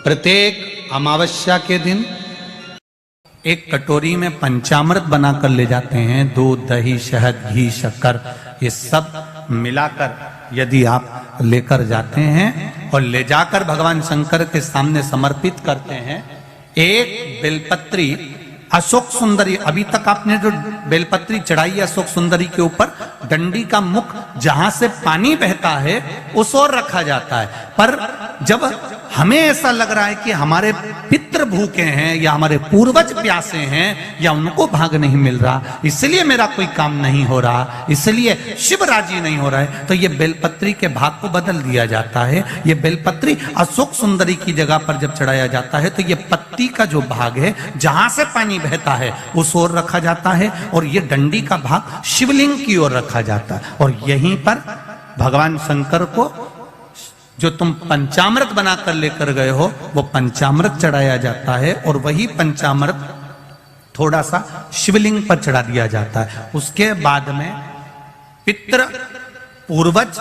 प्रत्येक अमावस्या के दिन एक कटोरी में पंचामृत बनाकर ले जाते हैं। दूध, दही, शहद, घी, शक्कर, ये सब मिलाकर यदि आप लेकर जाते हैं और ले जाकर भगवान शंकर के सामने समर्पित करते हैं, एक बेलपत्री अशोक सुंदरी, अभी तक आपने जो बेलपत्री चढ़ाई है अशोक सुंदरी के ऊपर, डंडी का मुख जहां से पानी बहता है उस ओर रखा जाता है। पर जब हमें ऐसा लग रहा है कि हमारे पितृ भूखे हैं या हमारे पूर्वज प्यासे हैं या उनको भाग नहीं मिल रहा, इसलिए मेरा कोई काम नहीं हो रहा, इसलिए शिव राजी नहीं हो रहा है, तो ये बेलपत्री के भाग को बदल दिया जाता है। ये बेलपत्री अशोक सुंदरी की जगह पर जब चढ़ाया जाता है तो ये पत्ती का जो भाग है जहां से पानी बहता है उस ओर रखा जाता है और ये डंडी का भाग शिवलिंग की ओर रखा जाता है। और यहीं पर भगवान शंकर को जो तुम पंचामृत बनाकर लेकर गए हो वो पंचामृत चढ़ाया जाता है और वही पंचामृत थोड़ा सा शिवलिंग पर चढ़ा दिया जाता है। उसके बाद में पितृ पूर्वज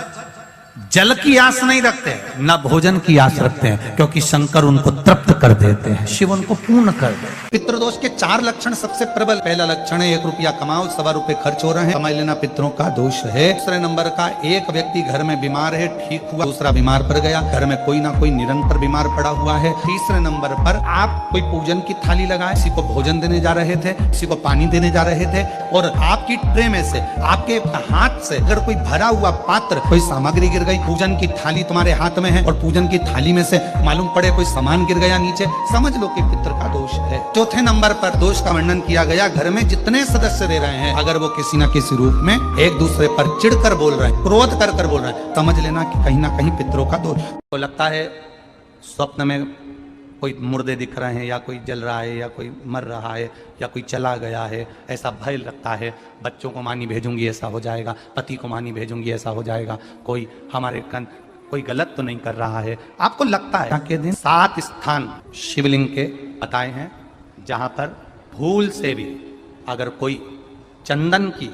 जल की आस नहीं रखते, न भोजन की आस रखते हैं, क्योंकि शंकर उनको तृप्त कर देते हैं, शिव उनको पूर्ण कर देते हैं। पितृदोष के 4 लक्षण सबसे प्रबल। पहला लक्षण है 1 रुपया कमाओ, 1.25 रुपए खर्च हो रहे हैं, कमाई लेना पितरों का दोष है। दूसरे नंबर का, एक व्यक्ति घर में बीमार है, ठीक हुआ, दूसरा बीमार पड़ गया, घर में कोई ना कोई निरंतर बीमार पड़ा हुआ है। तीसरे नंबर पर आप कोई पूजन की थाली लगाए, किसी को भोजन देने जा रहे थे, किसी को पानी देने जा रहे थे और आपकी ट्रे में से, आपके हाथ से अगर कोई भरा हुआ पात्र, कोई सामग्री गिर गई, पूजन की थाली तुम्हारे हाथ में है और पूजन की थाली में से मालूम पड़े कोई सामान गिर गया नीचे, समझ लो कि पितृ का दोष है। चौथे नंबर पर दोष का वर्णन किया गया, घर में जितने सदस्य रह रहे हैं अगर वो किसी न किसी रूप में एक दूसरे पर चिढ़कर बोल रहे हैं, क्रोध कर बोल रहे हैं, समझ लेना कि कहीं ना कहीं पितरों का दोष। तो लगता है स्वप्न में कोई मुर्दे दिख रहे हैं या कोई जल रहा है या कोई मर रहा है या कोई चला गया है, ऐसा भय लगता है। बच्चों को मानी भेजूंगी ऐसा हो जाएगा, पति को मानी भेजूंगी ऐसा हो जाएगा, कोई हमारे कोई गलत तो नहीं कर रहा है, आपको लगता है। के दिन 7 स्थान शिवलिंग के बताए हैं जहां पर भूल से भी अगर कोई चंदन की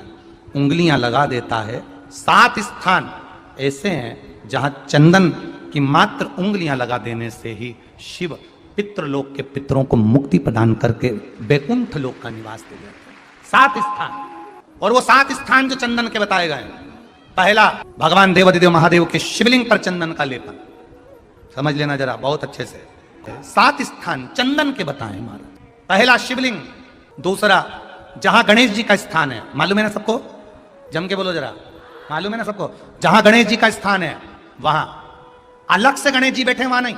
उंगलियां लगा देता है, 7 स्थान ऐसे हैं जहां चंदन की मात्र उंगलियां लगा देने से ही शिव पितृलोक के पितरों को मुक्ति प्रदान करके वैकुंठ लोक का निवास दे देते हैं। 7 स्थान, और वो 7 स्थान जो चंदन के बताए गए हैं। पहला, भगवान देवादिदेव महादेव के शिवलिंग पर चंदन का लेपन, समझ लेना जरा बहुत अच्छे से। 7 स्थान चंदन के बताए महाराज। पहला शिवलिंग। दूसरा, जहां गणेश जी का स्थान है, मालूम है ना सबको, जम के बोलो जरा, मालूम है ना सबको, जहां गणेश जी का स्थान है वहां अलग से गणेश जी बैठे, वहां नहीं,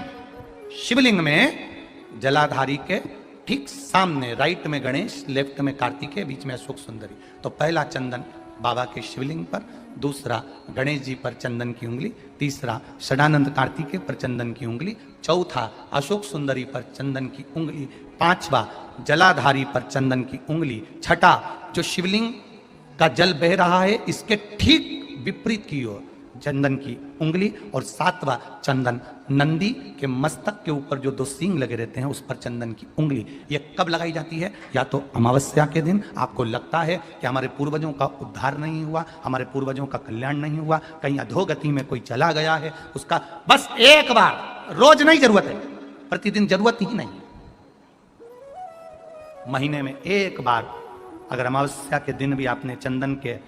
शिवलिंग में जलाधारी के ठीक सामने, राइट में गणेश, लेफ्ट में कार्तिकेय, बीच में अशोक सुंदरी। तो पहला चंदन बाबा के शिवलिंग पर, दूसरा गणेश जी पर चंदन की उंगली, तीसरा षडानंद कार्तिकेय पर चंदन की उंगली, चौथा अशोक सुंदरी पर चंदन की उंगली, पांचवा जलाधारी पर चंदन की उंगली, छठा जो शिवलिंग का जल बह रहा है इसके ठीक विपरीत की ओर चंदन की उंगली, और 7वां चंदन नंदी के मस्तक के ऊपर जो 2 सींग लगे रहते हैं उस पर चंदन की उंगली। ये कब लगाई जाती है? या तो अमावस्या के दिन, आपको लगता है कि हमारे पूर्वजों का उद्धार नहीं हुआ, हमारे पूर्वजों का कल्याण नहीं हुआ, कहीं अधोगति में कोई चला गया है, उसका बस एक बार, रोज नहीं जरूरत है, प्रतिदिन जरूरत ही नहीं, महीने में एक बार अगर अमावस्या के दिन भी आपने चंदन के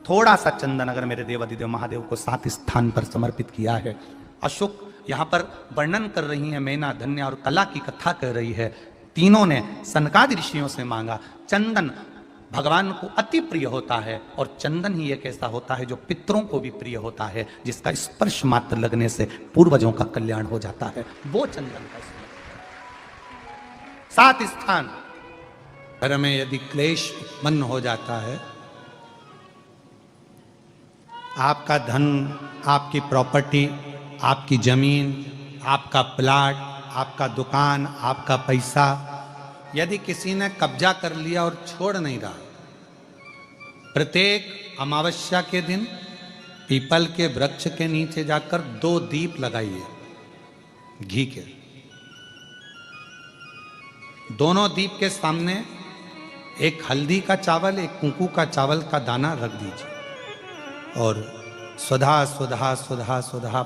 थोड़ा सा चंदन अगर मेरे देवादिदेव महादेव को 7 स्थान पर समर्पित किया है। अशोक यहाँ पर वर्णन कर रही है, मैना, धन्य और कला की कथा कर रही है। तीनों ने सनकादि ऋषियों से मांगा। चंदन भगवान को अति प्रिय होता है और चंदन ही एक ऐसा होता है जो पितरों को भी प्रिय होता है, जिसका स्पर्श मात्र लगने से पूर्वजों का कल्याण हो जाता है, वो चंदन का 7 स्थान। घर में यदि क्लेश उत्पन्न हो जाता है, आपका धन, आपकी प्रॉपर्टी, आपकी जमीन, आपका प्लाट, आपका दुकान, आपका पैसा, यदि किसी ने कब्जा कर लिया और छोड़ नहीं रहा, प्रत्येक अमावस्या के दिन पीपल के वृक्ष के नीचे जाकर 2 दीप लगाइए घी के। दोनों दीप के सामने एक हल्दी का चावल, एक कुंकू का चावल का दाना रख दीजिए और स्वधा स्वधा स्वधा स्वधा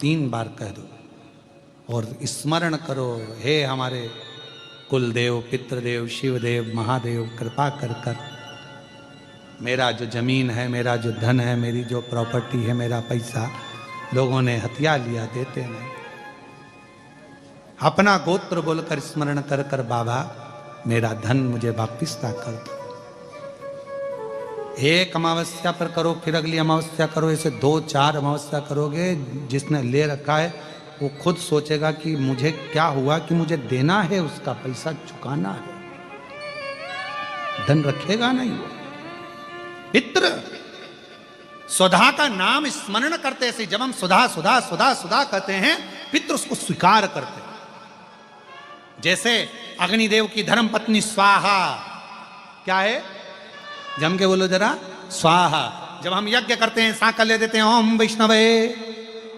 3 बार कह दो और स्मरण करो, हे हमारे कुलदेव, पितृदेव, शिवदेव, महादेव, कृपा कर कर मेरा जो जमीन है, मेरा जो धन है, मेरी जो प्रॉपर्टी है, मेरा पैसा लोगों ने हथिया लिया, देते नहीं। अपना गोत्र बोलकर स्मरण कर कर बाबा मेरा धन मुझे वापिस ला कर दो। एक अमावस्या पर करो, फिर अगली अमावस्या करो, ऐसे 2-4 अमावस्या करोगे। जिसने ले रखा है वो खुद सोचेगा कि मुझे क्या हुआ, कि मुझे देना है, उसका पैसा चुकाना है, धन रखेगा नहीं। पितृ सुधा का नाम स्मरण करते से, जब हम सुधा सुधा सुधा सुधा कहते हैं, पितृ उसको स्वीकार करते। जैसे अग्निदेव की धर्म पत्नी स्वाहा, क्या है, जम के बोलो जरा, स्वाहा। जब हम यज्ञ करते हैं, सांकल्य देते हैं, ओम वैष्णवे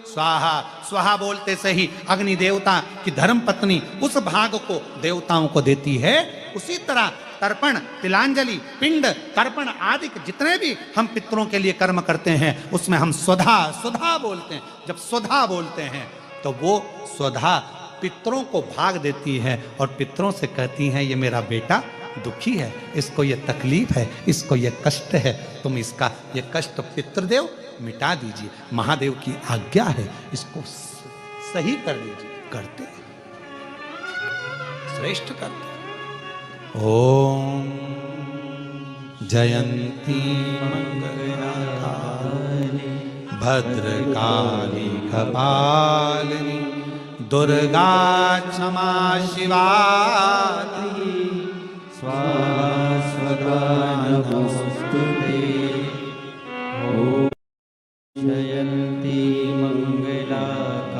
स्वाहा, स्वाहा बोलते से ही अग्नि देवता की धर्म पत्नी उस भाग को देवताओं को देती है। उसी तरह तर्पण, तिलांजलि, पिंड, तर्पण आदि जितने भी हम पितरों के लिए कर्म करते हैं, उसमें हम स्वधा स्वधा बोलते हैं। जब स्वधा बोलते हैं तो वो स्वधा पितरों को भाग देती है और पितरों से कहती हैं, ये मेरा बेटा दुखी है, इसको ये तकलीफ है, इसको ये कष्ट है, तुम इसका ये कष्ट पितृदेव मिटा दीजिए, महादेव की आज्ञा है, इसको सही कर दीजिए। करते, श्रेष्ठ करते। ओम जयंती मंगलाकाली भद्रकाली कपालिनी दुर्गा क्षमा शिवा स्वाहा स्वधा नमोस्तुते। ओम जयंती मंगलाकाली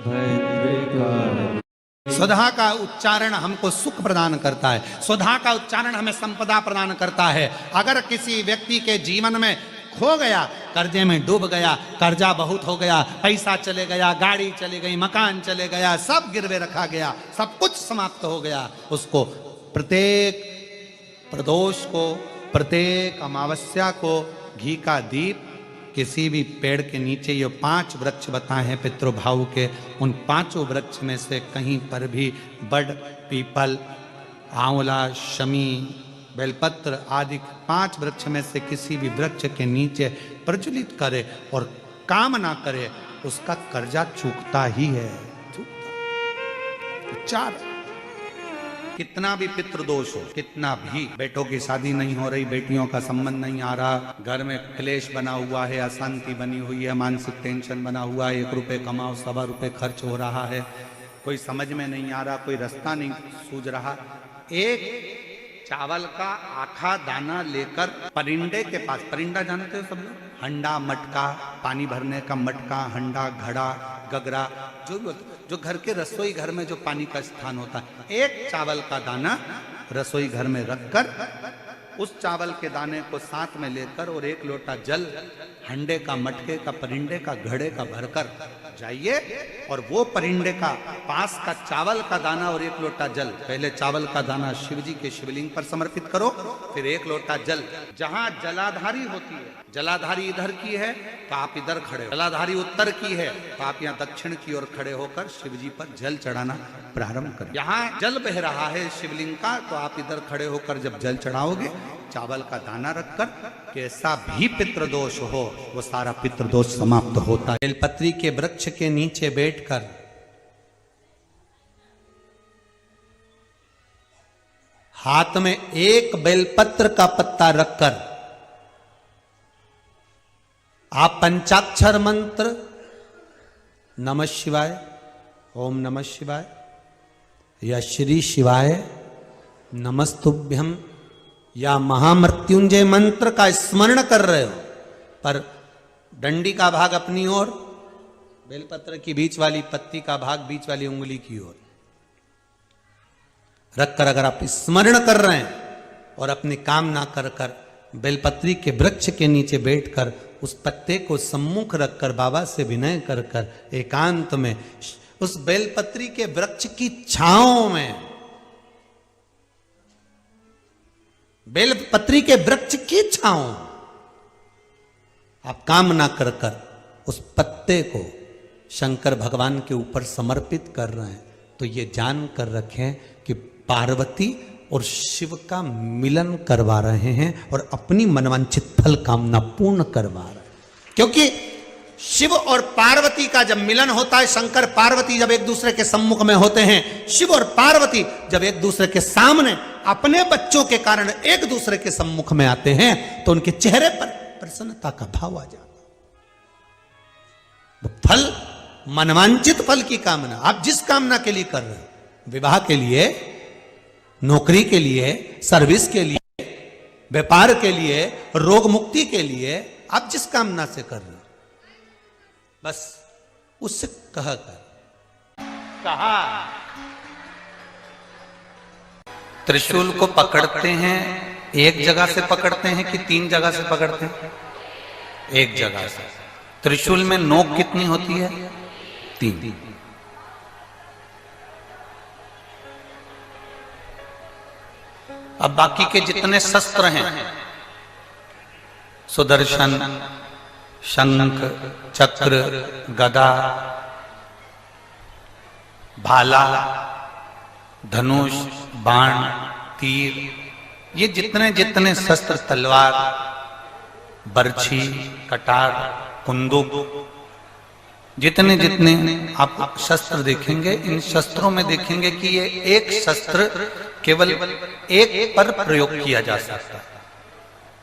भद्रकाली। स्वधा का उच्चारण हमको सुख प्रदान करता है, स्वधा का उच्चारण हमें संपदा प्रदान करता है। अगर किसी व्यक्ति के जीवन में खो गया, कर्जे में डूब गया, कर्जा बहुत हो गया, पैसा चले गया, गाड़ी चली गई, मकान चले गया, सब गिरवे रखा गया, सब कुछ समाप्त हो गया, उसको प्रत्येक प्रदोष को, प्रत्येक अमावस्या को घी का दीप किसी भी पेड़ के नीचे, ये 5 वृक्ष बताए हैं पितृभाव के, उन 5 वृक्ष में से कहीं पर भी बड़, पीपल, आंवला, शमी, बेलपत्र आदि 5 वृक्ष में से किसी भी वृक्ष के नीचे प्रज्वलित करे और काम ना करे, उसका कर्जा चूकता ही है, चूकता। 4 कितना भी पितृदोष हो, कितना भी, बेटों की शादी नहीं हो रही, बेटियों का संबंध नहीं आ रहा, घर में क्लेश बना हुआ है, अशांति बनी हुई है, मानसिक टेंशन बना हुआ है, 1 रुपए कमाओ 1.25 रुपए खर्च हो रहा है, कोई समझ में नहीं आ रहा, कोई रास्ता नहीं सूझ रहा, एक चावल का आखा दाना लेकर परिंदे के पास, परिंदा जानते हो सब लोग, हंडा, मटका, पानी भरने का मटका, हंडा, घड़ा, गगरा, जो भी होता, जो घर के रसोई घर में जो पानी का स्थान होता है, एक चावल का दाना रसोई घर में रखकर उस चावल के दाने को साथ में लेकर और 1 लोटा जल हंडे का, मटके का, परिंदे का, घड़े का भरकर जाइए और वो परिंदे का पास का चावल का दाना और 1 लोटा जल, पहले चावल का दाना शिव जी के शिवलिंग पर समर्पित करो, फिर 1 लोटा जल, जहां जलाधारी होती है, जलाधारी इधर की है तो आप इधर खड़े हो, जलाधारी उत्तर की है तो आप यहाँ दक्षिण की ओर खड़े होकर शिव जी पर जल चढ़ाना प्रारंभ करें। यहाँ जल बह रहा है शिवलिंग का, तो आप इधर खड़े होकर जब जल चढ़ाओगे, चावल का दाना रखकर, कैसा भी पितृदोष हो वो सारा पितृदोष समाप्त होता है। बेलपत्री के वृक्ष के नीचे बैठकर हाथ में 1 बेलपत्र का पत्ता रखकर आप पंचाक्षर मंत्र नमः शिवाय, ओम नमः शिवाय या श्री शिवाय नमस्तुभ्यम या महामृत्युंजय मंत्र का स्मरण कर रहे हो, पर डंडी का भाग अपनी ओर, बेलपत्र की बीच वाली पत्ती का भाग बीच वाली उंगली की ओर रखकर अगर आप स्मरण कर रहे हैं और अपनी कामना कर कर बेलपत्री के वृक्ष के नीचे बैठकर उस पत्ते को सम्मुख रखकर बाबा से विनय कर कर एकांत में उस बेलपत्री के वृक्ष की छांव में, बेलपत्री के वृक्ष की छांव आप कामना कर कर उस पत्ते को शंकर भगवान के ऊपर समर्पित कर रहे हैं, तो ये जान कर रखें कि पार्वती और शिव का मिलन करवा रहे हैं और अपनी मनवांछित फल कामना पूर्ण करवा रहे हैं। क्योंकि शिव और पार्वती का जब मिलन होता है, शंकर पार्वती जब एक दूसरे के सम्मुख में होते हैं, शिव और पार्वती जब एक दूसरे के सामने अपने बच्चों के कारण एक दूसरे के सम्मुख में आते हैं, तो उनके चेहरे पर प्रसन्नता का भाव आ जाता है। फल, मनवांचित फल की कामना, आप जिस कामना के लिए कर रहे हो, विवाह के लिए, नौकरी के लिए, सर्विस के लिए, व्यापार के लिए, रोग मुक्ति के लिए, आप जिस कामना से कर रहे हो, बस उससे कहा त्रिशूल को पकड़ते हैं, एक जगह से पकड़ते हैं कि 3 जगह से पकड़ते हैं? एक जगह से। त्रिशूल में नोक कितनी होती है? 3। अब बाकी के जितने शस्त्र हैं, सुदर्शन, शंख, चक्र, गदा, भाला, धनुष, बाण, तीर, ये जितने जितने शस्त्र, तलवार, बर्छी, कटार, कुंदुक, जितने जितने आप शस्त्र देखेंगे, इन शस्त्रों में देखेंगे कि ये एक शस्त्र केवल एक पर प्रयोग किया जा सकता है।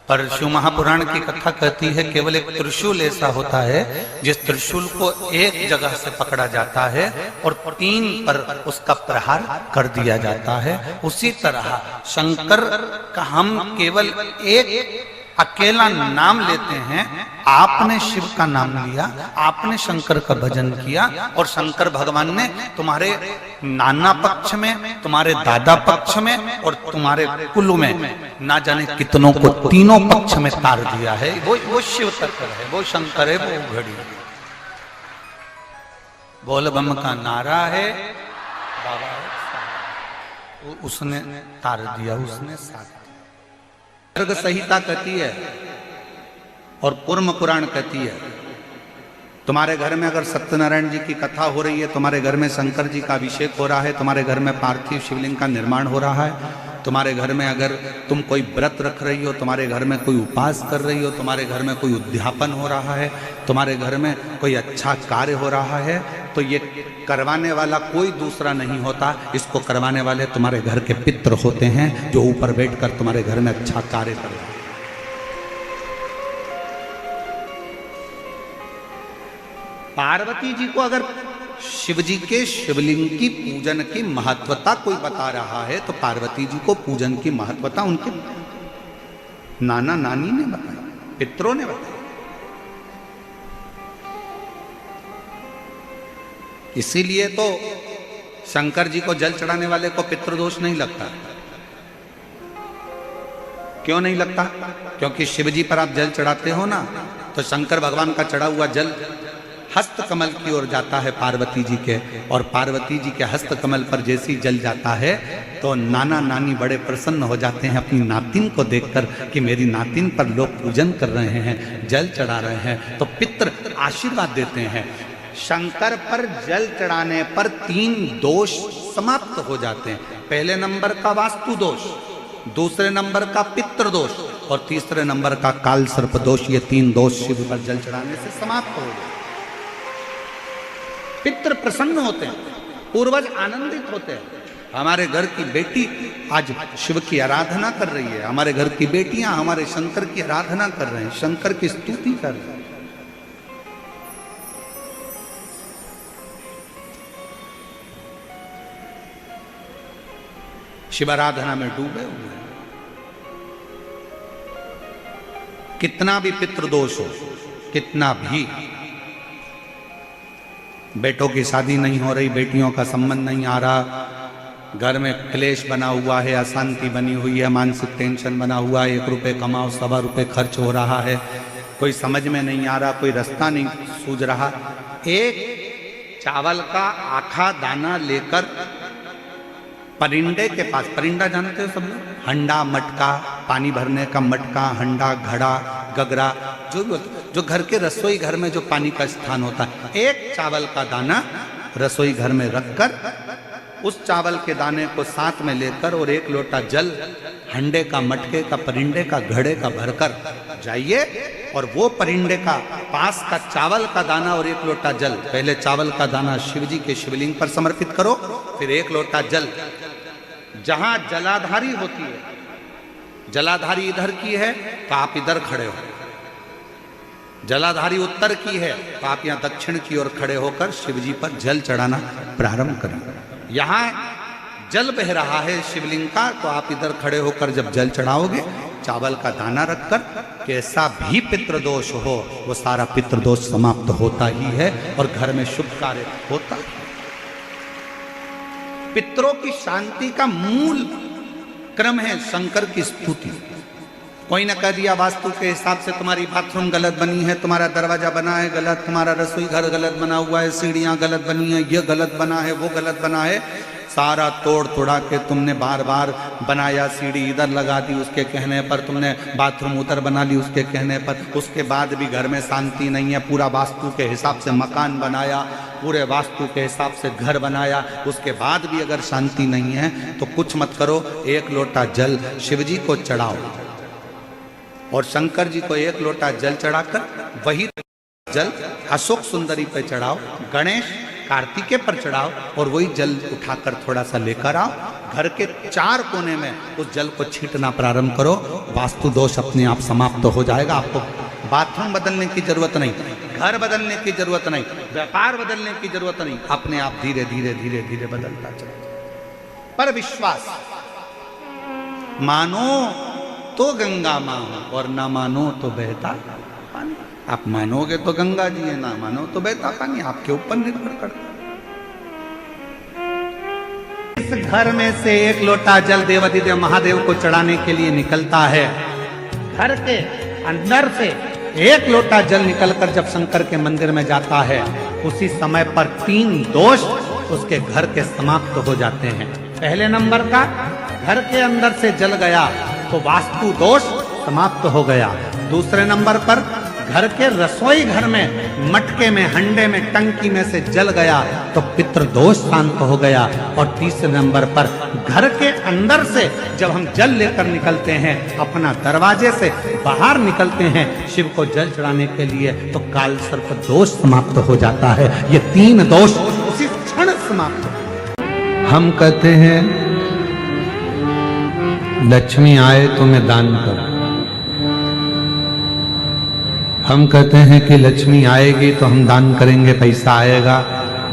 पर शिव महापुराण की कथा कहती है केवल एक त्रिशूल ऐसा होता है जिस त्रिशूल को एक जगह से पकड़ा जाता है और 3 पर उसका प्रहार कर दिया जाता है। उसी तरह शंकर का हम केवल एक अकेला नाम लेते हैं। आपने शिव का नाम लिया, आपने शंकर का भजन किया, और शंकर भगवान ने तुम्हारे नाना पक्ष में, तुम्हारे दादा पक्ष में और तुम्हारे कुल में ना जाने कितनों को तीनों पक्ष में तार दिया है। वो शिव तत्व है, वो शंकर है, वो घड़ी है। बोल बम का नारा है, बाबा उसने तार दिया, उसने साथ। गर्ग संहिता कहती है और कूर्म पुराण कहती है, तुम्हारे घर में अगर सत्यनारायण जी की कथा हो रही है, तुम्हारे घर में शंकर जी का अभिषेक हो रहा है, तुम्हारे घर में पार्थिव शिवलिंग का निर्माण हो रहा है, तुम्हारे घर में अगर तुम कोई व्रत रख रही हो, तुम्हारे घर में कोई उपास कर रही हो, तुम्हारे घर में कोई उद्यापन हो रहा है, तुम्हारे घर में कोई अच्छा कार्य हो रहा है, तो ये करवाने वाला कोई दूसरा नहीं होता। इसको करवाने वाले तुम्हारे घर के पितृ होते हैं, जो ऊपर बैठकर तुम्हारे घर में अच्छा कार्य कर रहे हैं। पार्वती जी को अगर शिव जी के शिवलिंग की पूजन की महत्वता कोई बता रहा है, तो पार्वती जी को पूजन की महत्वता उनके नाना नानी ने बताई, पितरों ने बताई। इसीलिए तो शंकर जी को जल चढ़ाने वाले को पितृदोष नहीं लगता। क्यों नहीं लगता? क्योंकि शिव जी पर आप जल चढ़ाते हो ना, तो शंकर भगवान का चढ़ा हुआ जल हस्त कमल की ओर जाता है पार्वती जी के, और पार्वती जी के हस्त कमल पर जैसी जल जाता है तो नाना नानी बड़े प्रसन्न हो जाते हैं अपनी नातिन को देखकर कि मेरी नातिन पर लोग पूजन कर रहे हैं, जल चढ़ा रहे हैं, तो पितृ आशीर्वाद देते हैं। शंकर पर जल चढ़ाने पर 3 दोष समाप्त हो जाते हैं। पहले नंबर का वास्तु दोष, दूसरे नंबर का पितृ दोष और तीसरे नंबर का काल सर्प दोष। ये 3 दोष शिव पर जल चढ़ाने से समाप्त हो गए। पितृ प्रसन्न होते हैं, पूर्वज आनंदित होते हैं। हमारे घर की बेटी आज शिव की आराधना कर रही है, हमारे घर की बेटियां हमारे शंकर की आराधना कर रहे हैं, शंकर की स्तुति कर रहे हैं। शिव आराधना में डूबे हुए हैं। कितना भी पितृदोष हो, कितना भी, बेटों की शादी नहीं हो रही, बेटियों का संबंध नहीं आ रहा, घर में क्लेश बना हुआ है, अशांति बनी हुई है, मानसिक टेंशन बना हुआ है, 1 रुपये कमाओ 1.25 रुपये खर्च हो रहा है, कोई समझ में नहीं आ रहा, कोई रास्ता नहीं सूझ रहा, एक चावल का आखा दाना लेकर परिंदे के पास, परिंदा जानते हो सब लोग, हंडा मटका, पानी भरने का मटका, हंडा, घड़ा, गगरा, जो भी होता है, जो घर के रसोई घर में जो पानी का स्थान होता है, एक चावल का दाना रसोई घर में रखकर उस चावल के दाने को साथ में लेकर और एक लोटा जल हंडे का, मटके का, परिंडे का, घड़े का भरकर जाइए और वो परिंडे का पास का चावल का दाना और एक लोटा जल, पहले चावल का दाना शिव जी के शिवलिंग पर समर्पित करो, फिर एक लोटा जल जहां जलाधारी होती है, जलाधारी इधर की है तो आप इधर खड़े हो, जलाधारी उत्तर की है तो आप यहां दक्षिण की ओर खड़े होकर शिव जी पर जल चढ़ाना प्रारंभ करें। यहां जल बह रहा है शिवलिंग का, तो आप इधर खड़े होकर जब जल चढ़ाओगे, चावल का दाना रखकर, कैसा भी पितृदोष हो वो सारा पितृदोष समाप्त होता ही है और घर में शुभ कार्य होता है। पितरों की शांति का मूल क्रम है शंकर की स्तुति। कोई न कह दिया वास्तु के हिसाब से तुम्हारी बाथरूम गलत बनी है, तुम्हारा दरवाजा बना है गलत, तुम्हारा रसोई घर गलत बना हुआ है, सीढ़ियां गलत बनी है, ये गलत बना है, वो गलत बना है, सारा तोड़ तोड़ा के तुमने बार बार बनाया, सीढ़ी इधर लगा दी उसके कहने पर, तुमने बाथरूम उधर बना ली उसके कहने पर, उसके बाद भी घर में शांति नहीं है, पूरा वास्तु के हिसाब से मकान बनाया, पूरे वास्तु के हिसाब से घर बनाया, उसके बाद भी अगर शांति नहीं है तो कुछ मत करो, एक लोटा जल शिव जी को चढ़ाओ और शंकर जी को एक लोटा जल चढ़ाकर वही जल अशोक सुंदरी पे चढ़ाओ, गणेश कार्तिकेय पर चढ़ाओ और वही जल उठाकर थोड़ा सा लेकर आओ, घर के 4 कोने में उस जल को छींटना प्रारंभ करो, वास्तु दोष अपने आप समाप्त हो जाएगा। आपको बाथरूम बदलने की जरूरत नहीं, घर बदलने की जरूरत नहीं, व्यापार बदलने की जरूरत नहीं, अपने आप धीरे धीरे धीरे धीरे बदलता चला। पर विश्वास, मानो तो गंगा माँ हो और ना मानो तो बहता पानी। आप मानोगे तो गंगा जी है, ना मानो तो बहता पानी, आपके ऊपर निर्भर करता। इस घर में से एक लोटा जल देवाधिदेव महादेव को चढ़ाने के लिए निकलता है, घर के अंदर से एक लोटा जल निकलकर जब शंकर के मंदिर में जाता है, उसी समय पर 3 दोष उसके घर के समाप्त हो जाते हैं। पहले नंबर का, घर के अंदर से जल गया तो वास्तु दोष समाप्त हो गया। दूसरे नंबर पर, घर के रसोई घर में, मटके में, हंडे में, टंकी में से जल गया तो पितृ दोष शांत हो गया। और तीसरे नंबर पर, घर के अंदर से जब हम जल लेकर निकलते हैं, अपना दरवाजे से बाहर निकलते हैं शिव को जल चढ़ाने के लिए, तो काल सर्प दोष समाप्त हो जाता है। ये 3 दोष उसी क्षण समाप्त। हम कहते हैं लक्ष्मी आए तो मैं दान करूं, हम कहते हैं कि लक्ष्मी आएगी तो हम दान करेंगे, पैसा आएगा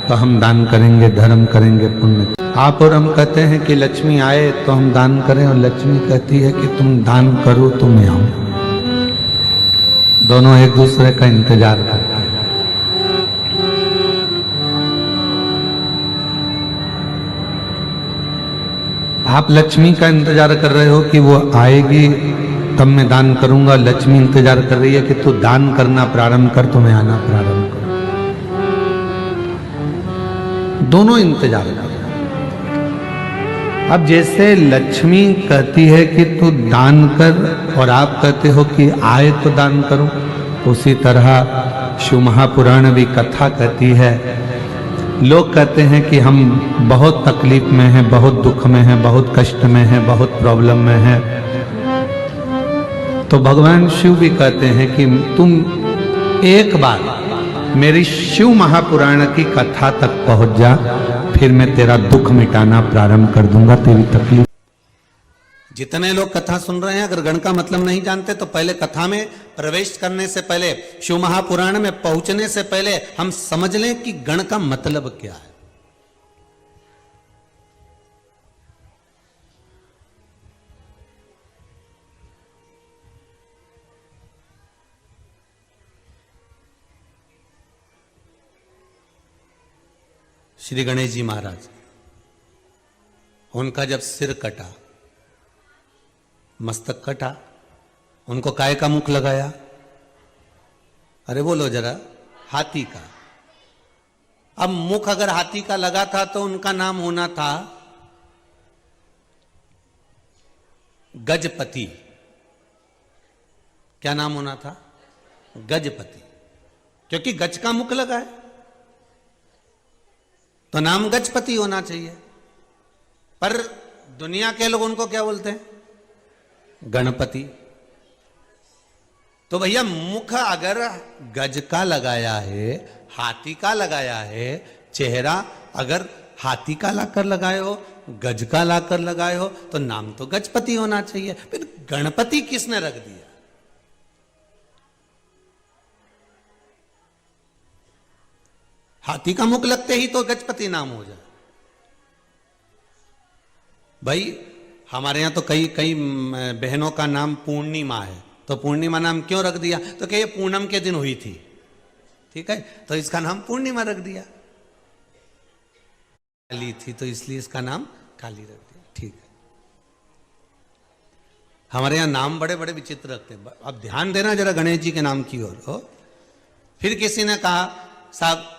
तो हम दान करेंगे, धर्म करेंगे, पुण्य। आप और हम कहते हैं कि लक्ष्मी आए तो हम दान करें, और लक्ष्मी कहती है कि तुम दान करो तो मैं आऊं। दोनों एक दूसरे का इंतजार करते हैं। आप लक्ष्मी का इंतजार कर रहे हो कि वो आएगी तब मैं दान करूंगा, लक्ष्मी इंतजार कर रही है कि तू दान करना प्रारंभ कर तो मैं आना प्रारंभ करूं। दोनों इंतजार कर रहे हैं। अब जैसे लक्ष्मी कहती है कि तू दान कर और आप कहते हो कि आए तो दान करूं, उसी तरह शिव महापुराण भी कथा कहती है। लोग कहते हैं कि हम बहुत तकलीफ में हैं, बहुत दुख में हैं, बहुत कष्ट में हैं, बहुत प्रॉब्लम में हैं, तो भगवान शिव भी कहते हैं कि तुम एक बार मेरी शिव महापुराण की कथा तक पहुंच जा, फिर मैं तेरा दुख मिटाना प्रारंभ कर दूंगा, तेरी तकलीफ। जितने लोग कथा सुन रहे हैं, अगर गण का मतलब नहीं जानते तो पहले कथा में प्रवेश करने से पहले, शिव महापुराण में पहुंचने से पहले हम समझ लें कि गण का मतलब क्या है। श्री गणेश जी महाराज, उनका जब सिर कटा, मस्तक कटा, उनको काय का मुख लगाया? अरे बोलो जरा, हाथी का। अब मुख अगर हाथी का लगा था तो उनका नाम होना था गजपति। क्या नाम होना था? गजपति, क्योंकि गज का मुख लगा है तो नाम गजपति होना चाहिए। पर दुनिया के लोग उनको क्या बोलते हैं? गणपति। तो भैया मुख अगर गज का लगाया है, हाथी का लगाया है, चेहरा अगर हाथी का लाकर लगाए हो, गज का लाकर लगाए हो, तो नाम तो गजपति होना चाहिए। फिर गणपति किसने रख दिया? हाथी का मुख लगते ही तो गजपति नाम हो जाए। भाई हमारे यहां तो कई कई बहनों का नाम पूर्णिमा है, तो पूर्णिमा नाम क्यों रख दिया? तो क्या ये पूनम के दिन हुई थी, ठीक है, तो इसका नाम पूर्णिमा रख दिया। काली थी तो इसलिए इसका नाम काली रख दिया, ठीक है। हमारे यहां नाम बड़े बड़े विचित्र रखते हैं। अब ध्यान देना जरा गणेश जी के नाम की ओर हो। फिर किसी ने कहा साहब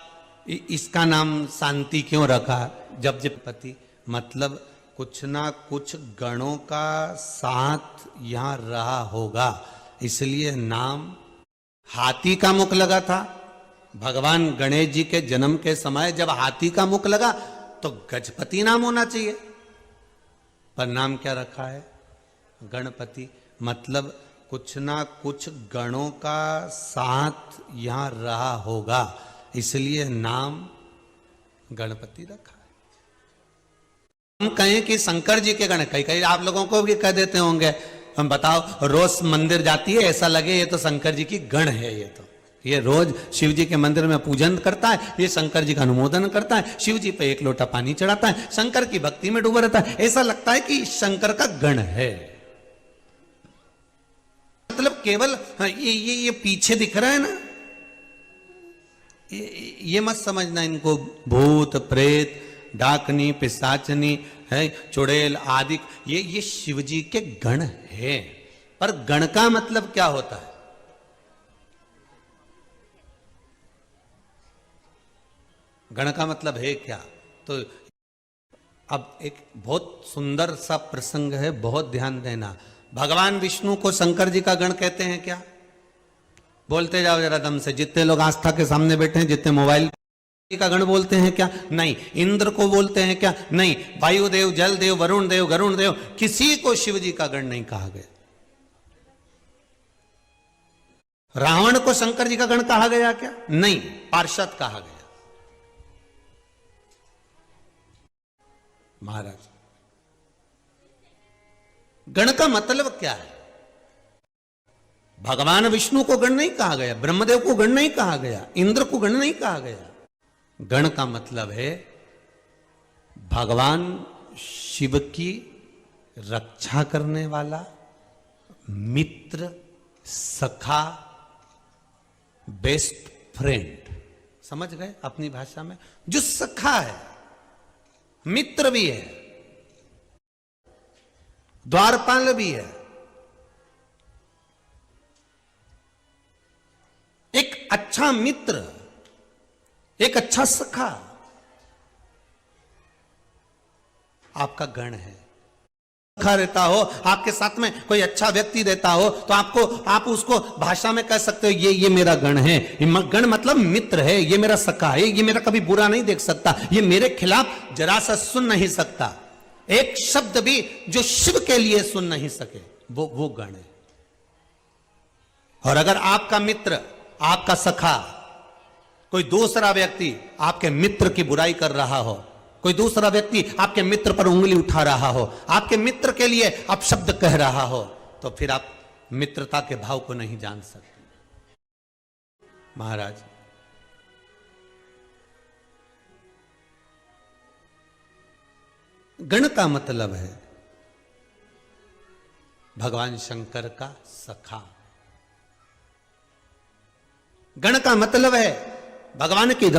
इसका नाम शांति क्यों रखा? जब पति, मतलब कुछ ना कुछ गणों का साथ यहां रहा होगा, इसलिए नाम। हाथी का मुख लगा था भगवान गणेश जी के जन्म के समय, जब हाथी का मुख लगा तो गजपति नाम होना चाहिए, पर नाम क्या रखा है? गणपति। मतलब कुछ ना कुछ गणों का साथ यहां रहा होगा, इसलिए नाम गणपति रखा है। हम कहें कि शंकर जी के गण, कई कई आप लोगों को भी कह देते होंगे, हम बताओ रोज मंदिर जाती है, ऐसा लगे ये तो शंकर जी की गण है, ये रोज शिव जी के मंदिर में पूजन करता है, ये शंकर जी का अनुमोदन करता है, शिव जी पे एक लोटा पानी चढ़ाता है, शंकर की भक्ति में डूबा रहता है, ऐसा लगता है कि शंकर का गण है। मतलब केवल ये पीछे दिख रहा है ना, ये मत समझना इनको भूत प्रेत डाकनी पिशाचनी है चुड़ैल आदि, ये शिव जी के गण है। पर गण का मतलब क्या होता है? गण का मतलब है क्या? तो अब एक बहुत सुंदर सा प्रसंग है, बहुत ध्यान देना। भगवान विष्णु को शंकर जी का गण कहते हैं क्या? बोलते जाओ जरा दम से। जितने लोग आस्था के सामने बैठे हैं, जितने मोबाइल का गण बोलते हैं क्या? नहीं। इंद्र को बोलते हैं क्या? नहीं। वायुदेव, जल देव, वरुण देव, गरुण देव, किसी को शिव जी का गण नहीं कहा गया। रावण को शंकर जी का गण कहा गया क्या? नहीं, पार्षद कहा गया। महाराज गण का मतलब क्या है? भगवान विष्णु को गण नहीं कहा गया, ब्रह्मदेव को गण नहीं कहा गया, इंद्र को गण नहीं कहा गया। गण का मतलब है भगवान शिव की रक्षा करने वाला मित्र, सखा, बेस्ट फ्रेंड। समझ गए अपनी भाषा में? जो सखा है, मित्र भी है, द्वारपाल भी है, एक अच्छा मित्र, एक अच्छा सखा आपका गण है। सखा रहता हो, आपके साथ में कोई अच्छा व्यक्ति रहता हो, तो आप उसको भाषा में कह सकते हो ये मेरा गण है। गण मतलब मित्र है, ये मेरा सखा है, ये मेरा कभी बुरा नहीं देख सकता, ये मेरे खिलाफ जरा सा सुन नहीं सकता, एक शब्द भी जो शिव के लिए सुन नहीं सके, वो गण है। और अगर आपका मित्र, आपका सखा, कोई दूसरा व्यक्ति आपके मित्र की बुराई कर रहा हो, कोई दूसरा व्यक्ति आपके मित्र पर उंगली उठा रहा हो, आपके मित्र के लिए अपशब्द कह रहा हो, तो फिर आप मित्रता के भाव को नहीं जान सकते। महाराज गण का मतलब है भगवान शंकर का सखा। गण का मतलब है भगवान की